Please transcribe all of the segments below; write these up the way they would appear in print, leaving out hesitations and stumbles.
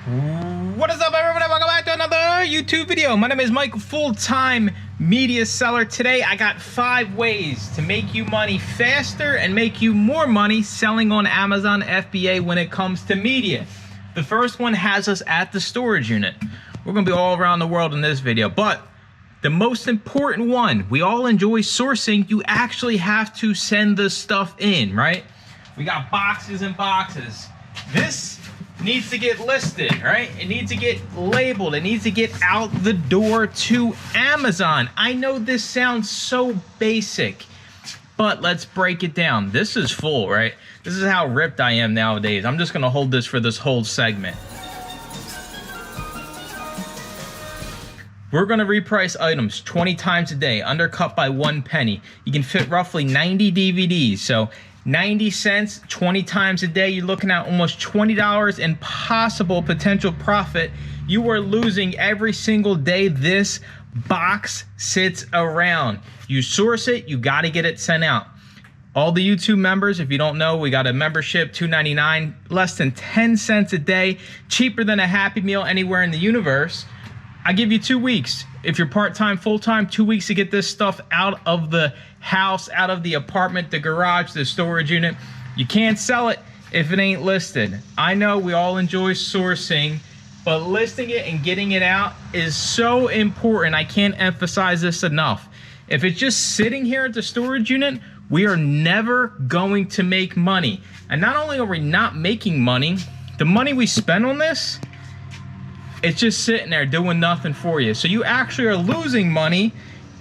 What is up, everybody? Welcome back to another YouTube video. My name is Mike, full-time media seller. Today I got 5 ways to make you money faster and make you more money selling on Amazon FBA when it comes to media. The first one has us at the storage unit. We're gonna be all around the world in this video, but the most important one, we all enjoy sourcing. You actually have to send the stuff in, right? We got boxes and boxes. This needs to get listed, right? It needs to get labeled. It needs to get out the door to Amazon. I know this sounds so basic, but let's break it down. This is full, right? This is how ripped I am nowadays. I'm just gonna hold this for this whole segment. We're gonna reprice items 20 times a day, undercut by 1 penny. You can fit roughly 90 DVDs, so 90 cents, 20 times a day, you're looking at almost $20 in possible potential profit. You are losing every single day this box sits around. You source it, you gotta get it sent out. All the YouTube members, if you don't know, we got a membership, $2.99, less than 10 cents a day, cheaper than a Happy Meal anywhere in the universe. I give you 2 weeks. If you're part-time, full-time, 2 weeks to get this stuff out of the house, out of the apartment, the garage, the storage unit. You can't sell it if it ain't listed. I know we all enjoy sourcing, but listing it and getting it out is so important. I can't emphasize this enough. If it's just sitting here at the storage unit, we are never going to make money. And not only are we not making money, the money we spend on this, it's just sitting there doing nothing for you. So you actually are losing money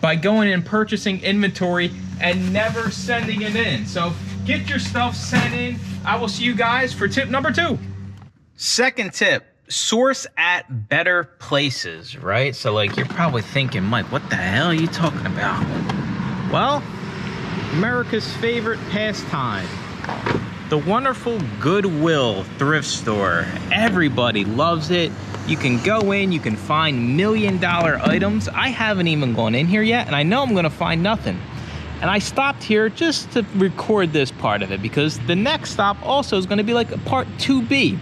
by going and purchasing inventory and never sending it in. So get your stuff sent in. I will see you guys for tip number 2. Second tip, source at better places, right? So like you're probably thinking, Mike, what the hell are you talking about? Well, America's favorite pastime, the wonderful Goodwill thrift store. Everybody loves it. You can go in, you can find $1 million items. I haven't even gone in here yet, and I know I'm gonna find nothing. And I stopped here just to record this part of it because the next stop also is gonna be like a part 2B.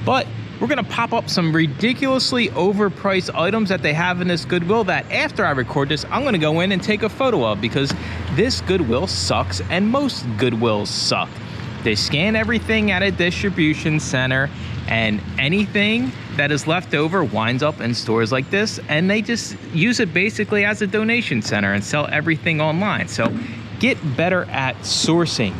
But we're gonna pop up some ridiculously overpriced items that they have in this Goodwill that after I record this, I'm gonna go in and take a photo of because this Goodwill sucks and most Goodwills suck. They scan everything at a distribution center and anything that is left over winds up in stores like this, and they just use it basically as a donation center and sell everything online. So get better at sourcing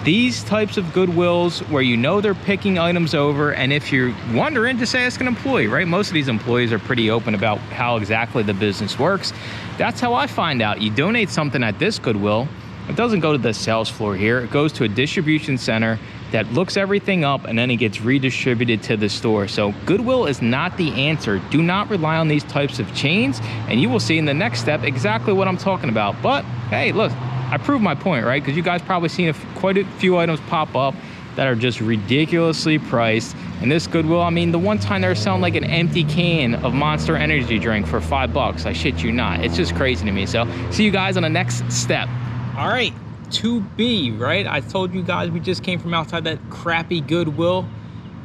these types of Goodwills where you know they're picking items over. And if you're wondering, just ask an employee, right? Most of these employees are pretty open about how exactly the business works. That's how I find out. You donate something at this Goodwill, it doesn't go to the sales floor here. It goes to a distribution center that looks everything up and then it gets redistributed to the store. So Goodwill is not the answer. Do not rely on these types of chains, and you will see in the next step exactly what I'm talking about. But hey, look, I proved my point, right? Because you guys probably seen quite a few items pop up that are just ridiculously priced. And this Goodwill, I mean, the one time they were selling like an empty can of Monster Energy drink for $5. I shit you not. It's just crazy to me. So see you guys on the next step. All right, 2B, right? I told you guys we just came from outside that crappy Goodwill.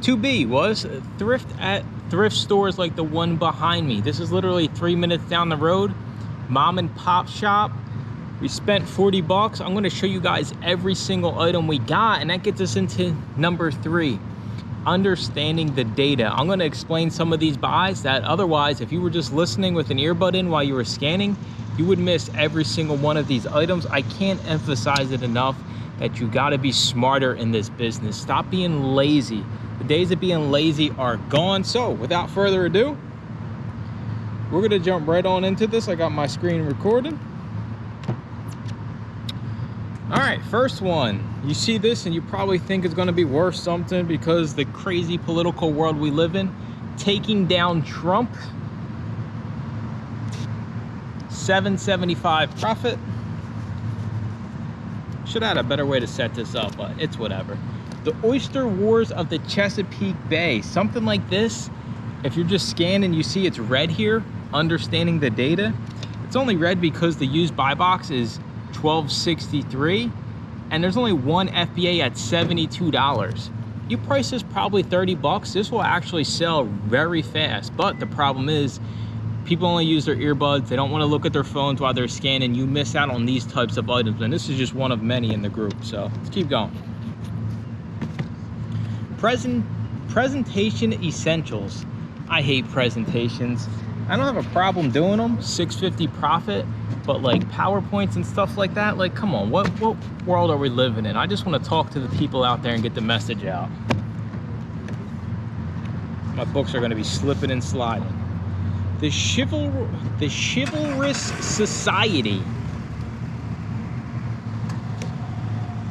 2B was thrift at thrift stores like the one behind me. This is literally 3 minutes down the road. Mom and pop shop. We spent 40 bucks. I'm gonna show you guys every single item we got, and that gets us into number 3, understanding the data. I'm gonna explain some of these buys that otherwise, if you were just listening with an earbud in while you were scanning, you would miss every single one of these items. I can't emphasize it enough that you gotta be smarter in this business. Stop being lazy. The days of being lazy are gone. So without further ado, we're gonna jump right on into this. I got my screen recorded. All right, first one. You see this and you probably think it's gonna be worth something because the crazy political world we live in. Taking down Trump. $7.75 profit. Should have had a better way to set this up, but it's whatever. The Oyster Wars of the Chesapeake Bay. Something like this. If you're just scanning, you see it's red here, understanding the data. It's only red because the used buy box is $12.63, and there's only one FBA at $72. you price this probably 30 bucks. This will actually sell very fast. But the problem is, people only use their earbuds. They don't want to look at their phones while they're scanning. You miss out on these types of items. And this is just one of many in the group. So let's keep going. Presentation essentials. I hate presentations. I don't have a problem doing them, $6.50 profit, but like PowerPoints and stuff like that, like come on, what world are we living in? I just want to talk to the people out there and get the message out. My books are going to be slipping and sliding. The Chivalrous Society.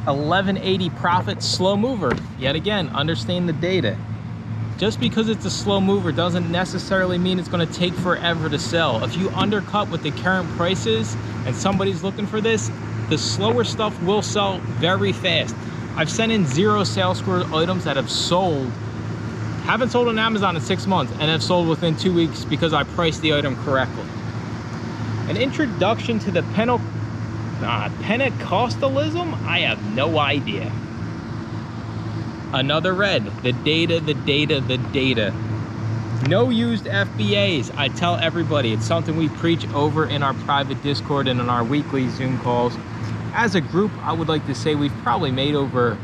1180 profit, slow mover. Yet again, understand the data. Just because it's a slow mover doesn't necessarily mean it's going to take forever to sell. If you undercut with the current prices and somebody's looking for this, the slower stuff will sell very fast. I've sent in 0 sales score items that have sold, haven't sold on Amazon in 6 months, and have sold within 2 weeks because I priced the item correctly. An introduction to the Pentecostalism? I have no idea. Another red, the data. No used FBAs. I tell everybody, it's something we preach over in our private Discord and in our weekly Zoom calls. As a group, I would like to say we've probably made over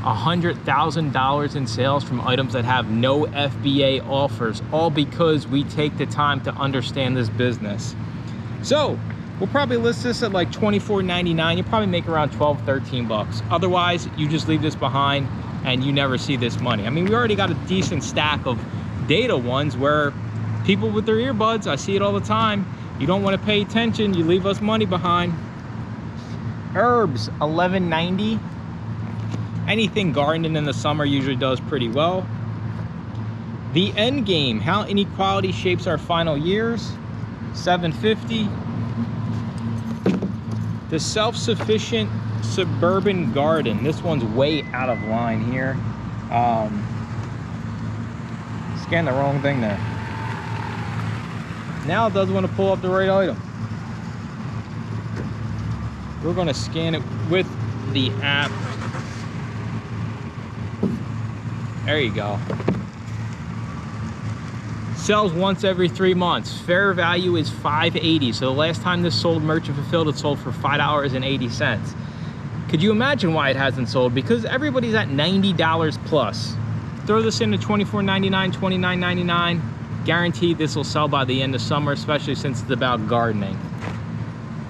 $100,000 in sales from items that have no FBA offers, all because we take the time to understand this business. So we'll probably list this at like $24.99. You'll probably make around 12, 13 bucks. Otherwise, you just leave this behind and you never see this money. I mean, we already got a decent stack of data ones where people with their earbuds, I see it all the time, you don't want to pay attention, you leave us money behind. Herbs, $11.90. Anything gardening in the summer usually does pretty well. The End Game, How Inequality Shapes Our Final Years, $7.50. The Self-Sufficient Suburban Garden. This one's way out of line here. Scanned the wrong thing there. Now it doesn't want to pull up the right item. We're going to scan it with the app. There you go. Sells once every 3 months. Fair value is $5.80. So the last time this sold merchant fulfilled, it sold for $5.80. Could you imagine why it hasn't sold? Because everybody's at $90 plus. Throw this into $24.99, $29.99. Guaranteed this will sell by the end of summer, especially since it's about gardening.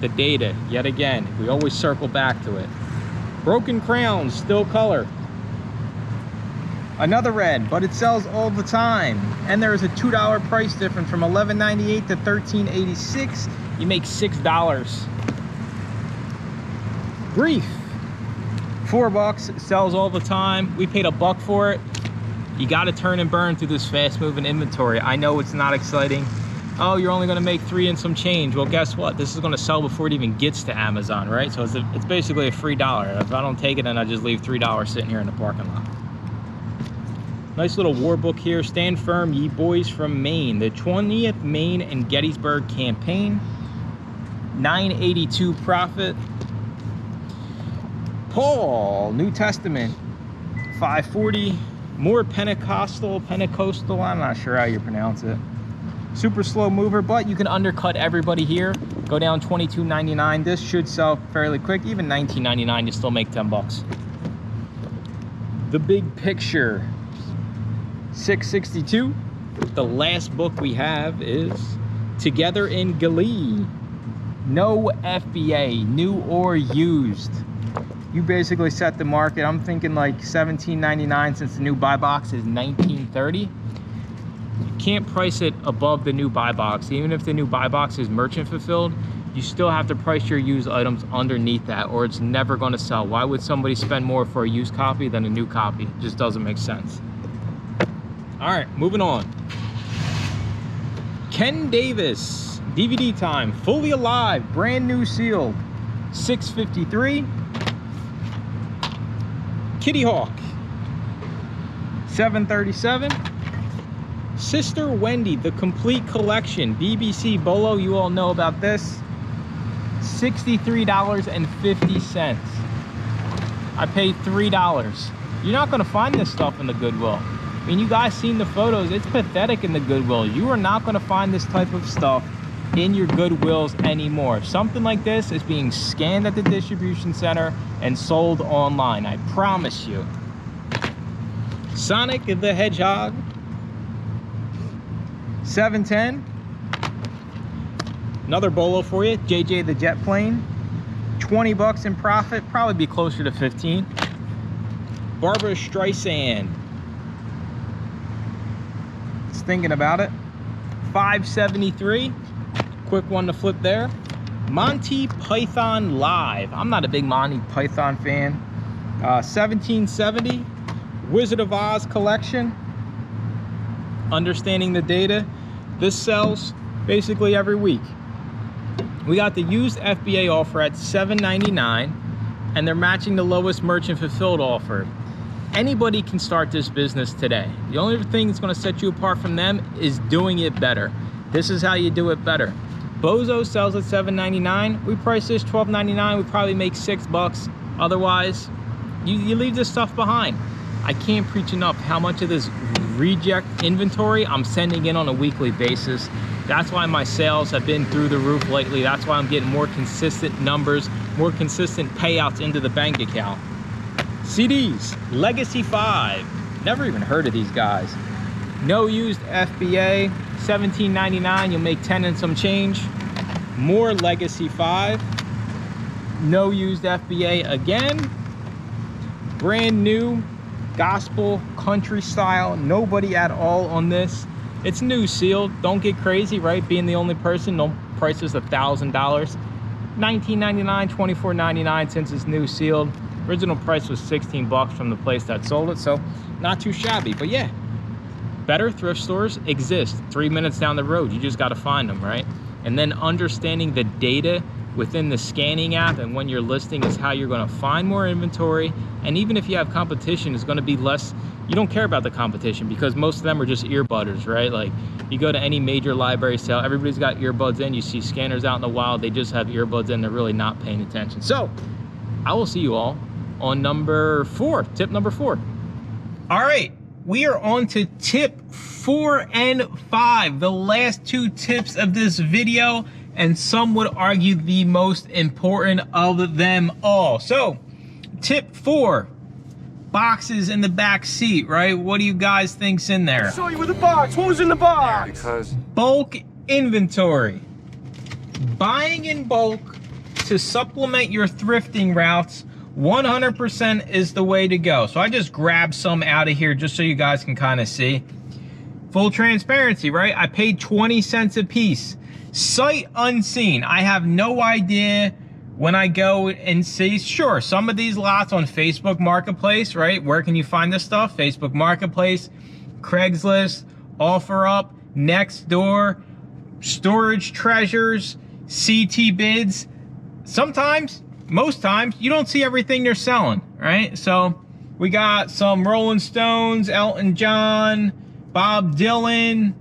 The data, yet again, we always circle back to it. Broken crayons, still color. Another red, but it sells all the time. And there is a $2 price difference from $11.98 to $13.86. You make $6. Brief, $4, sells all the time. We paid $1 for it. You got to turn and burn through this fast moving inventory. I know it's not exciting. Oh, you're only going to make 3 and some change. Well, guess what? This is going to sell before it even gets to Amazon, right? So it's basically a free dollar. If I don't take it, then I just leave $3 sitting here in the parking lot. Nice little war book here. Stand Firm, Ye Boys from Maine. The 20th Maine and Gettysburg Campaign. $9.82 profit. Paul, New Testament, $5.40. More Pentecostal, I'm not sure how you pronounce it. Super slow mover, but you can undercut everybody here. Go down $22.99. This should sell fairly quick. Even $19.99, you still make 10 bucks. The Big Picture, $6.62. The last book we have is Together in Glee. No FBA, new or used. You basically set the market. I'm thinking like $17.99 since the new buy box is $19.30. You can't price it above the new buy box. Even if the new buy box is merchant fulfilled, you still have to price your used items underneath that or it's never going to sell. Why would somebody spend more for a used copy than a new copy? It just doesn't make sense. All right, moving on. Ken Davis, DVD Time, Fully Alive, brand new sealed, $6.53. Kitty Hawk, $7.37. Sister Wendy, the complete collection, BBC Bolo, you all know about this, $63.50. I paid $3. You're not gonna find this stuff in the Goodwill. I mean, you guys seen the photos, it's pathetic in the Goodwill. You are not gonna find this type of stuff in your Goodwills anymore. Something like this is being scanned at the distribution center and sold online, I promise you. Sonic the Hedgehog, 710. Another bolo for you, JJ the Jet Plane, 20 bucks in profit, probably be closer to 15. Barbara Streisand, just thinking about it, 573. Quick one to flip there. Monty Python Live. I'm not a big Monty Python fan. 1770. Wizard of Oz collection. Understanding the data. This sells basically every week. We got the used FBA offer at $7.99, and they're matching the lowest merchant fulfilled offer. Anybody can start this business today. The only thing that's going to set you apart from them is doing it better. This is how you do it better. Bozo sells at $7.99. We price this $12.99. We probably make $6. Otherwise, you leave this stuff behind. I can't preach enough how much of this reject inventory I'm sending in on a weekly basis. That's why my sales have been through the roof lately. That's why I'm getting more consistent numbers, more consistent payouts into the bank account. CDs, Legacy 5. Never even heard of these guys. No used FBA, $17.99. You'll make 10 and some change. More Legacy 5. No used FBA again. Brand new gospel country style. Nobody at all on this. It's new sealed. Don't get crazy, right? Being the only person, no price is $1,000. $19.99, $24.99 since it's new sealed. Original price was 16 bucks from the place that sold it, so not too shabby. But yeah, better thrift stores exist 3 minutes down the road. You just got to find them, right? And then understanding the data within the scanning app and when you're listing is how you're going to find more inventory. And even if you have competition, it's going to be less. You don't care about the competition because most of them are just earbudders, right? Like you go to any major library sale, everybody's got earbuds in. You see scanners out in the wild, they just have earbuds in. They're really not paying attention. So I will see you all on number 4, tip number 4. All right, we are on to tip 4 and 5, the last 2 tips of this video, and some would argue the most important of them all. So tip 4, boxes in the back seat, right? What do you guys think's in there? I saw you with a box. What was in the box? Because bulk inventory. Buying in bulk to supplement your thrifting routes 100% is the way to go. So I just grabbed some out of here just so you guys can kind of see. Full transparency, right? I paid 20 cents a piece. Sight unseen. I have no idea when I go and see. Sure, some of these lots on Facebook Marketplace, right? Where can you find this stuff? Facebook Marketplace, Craigslist, OfferUp, Nextdoor, Storage Treasures, CT Bids. Sometimes, most times, you don't see everything they're selling, right? So we got some Rolling Stones, Elton John, Bob Dylan,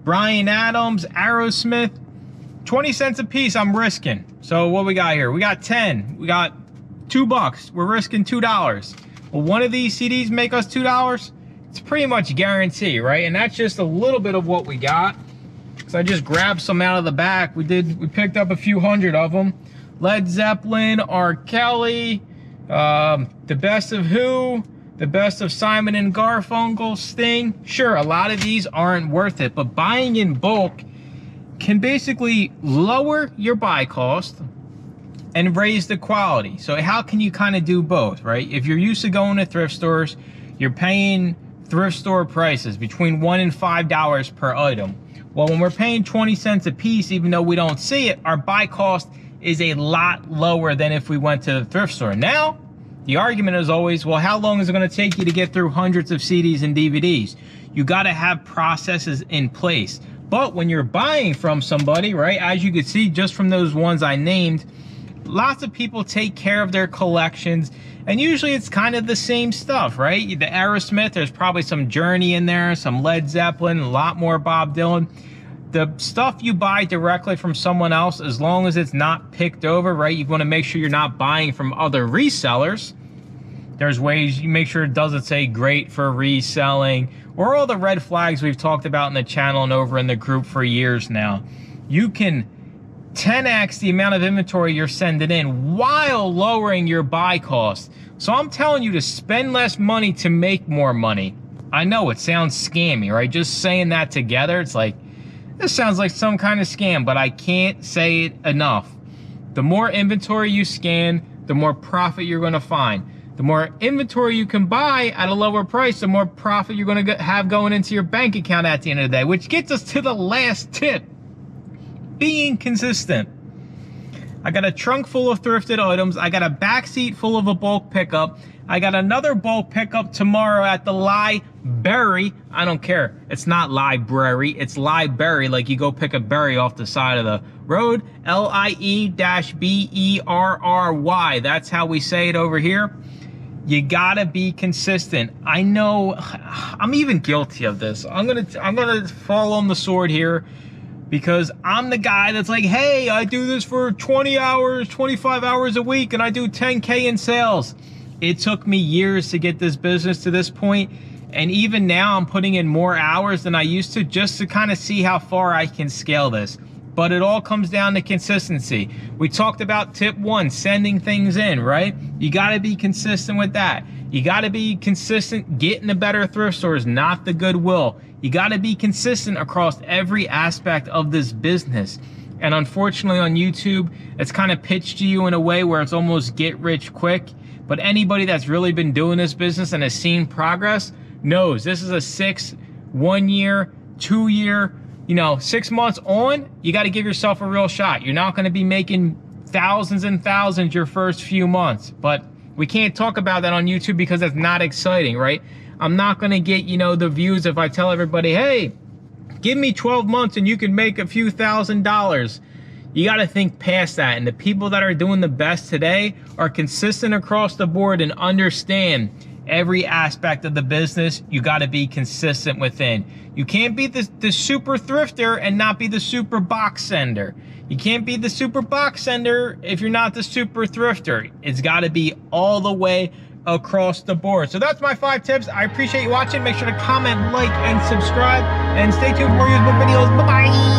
Bryan Adams, Aerosmith. 20 cents a piece I'm risking. So what we got here? We got 10. We got $2. We're risking $2. Will one of these CDs make us $2? It's pretty much guarantee, right? And that's just a little bit of what we got. So I just grabbed some out of the back. We picked up a few hundred of them. Led Zeppelin, R. Kelly, The Best of Who, The Best of Simon and Garfunkel, Sting. Sure, a lot of these aren't worth it, but buying in bulk can basically lower your buy cost and raise the quality. So how can you kind of do both, right? If you're used to going to thrift stores, you're paying thrift store prices between $1 and $5 per item. Well, when we're paying 20 cents a piece, even though we don't see it, our buy cost is a lot lower than if we went to the thrift store. Now, the argument is always, well, how long is it going to take you to get through hundreds of CDs and DVDs? You got to have processes in place. But when you're buying from somebody, right, as you can see just from those ones I named, lots of people take care of their collections, and usually it's kind of the same stuff, right? The Aerosmith, there's probably some Journey in there, some Led Zeppelin, a lot more Bob Dylan. The stuff you buy directly from someone else, as long as it's not picked over, right, you want to make sure you're not buying from other resellers. There's ways you make sure it doesn't say great for reselling, or all the red flags we've talked about in the channel and over in the group for years now. You can 10x the amount of inventory you're sending in while lowering your buy cost. So I'm telling you to spend less money to make more money. I know it sounds scammy, right? Just saying that together, it's like, this sounds like some kind of scam, but I can't say it enough. The more inventory you scan, the more profit you're gonna find. The more inventory you can buy at a lower price, the more profit you're gonna have going into your bank account at the end of the day, which gets us to the last tip: being consistent. I got a trunk full of thrifted items. I got a back seat full of a bulk pickup. I got another bulk pickup tomorrow at the library. I don't care. It's not library. It's library, like you go pick a berry off the side of the road. L-I-E-B-E-R-R-Y. That's how we say it over here. You gotta be consistent. I know I'm even guilty of this. I'm gonna fall on the sword here, because I'm the guy that's like, hey, I do this for 20 hours, 25 hours a week, and I do 10K in sales. It took me years to get this business to this point, and even now I'm putting in more hours than I used to, just to kind of see how far I can scale this. But it all comes down to consistency. We talked about tip 1, sending things in, right? You gotta be consistent with that. You gotta be consistent getting the better thrift stores, not the Goodwill. You gotta be consistent across every aspect of this business. And unfortunately on YouTube, it's kind of pitched to you in a way where it's almost get rich quick. But anybody that's really been doing this business and has seen progress knows this is a 1 year, 2 year, 6 months on. You got to give yourself a real shot. You're not going to be making thousands and thousands your first few months, but we can't talk about that on YouTube because that's not exciting, right? I'm not going to get, the views if I tell everybody, hey, give me 12 months and you can make a few $1,000s. You got to think past that. And the people that are doing the best today are consistent across the board and understand every aspect of the business. You got to be consistent within. You can't be the super thrifter and not be the super box sender. You can't be the super box sender if you're not the super thrifter. It's got to be all the way across the board. So that's my 5 tips. I appreciate you watching. Make sure to comment, like, and subscribe, and stay tuned for more useful videos. Bye-bye.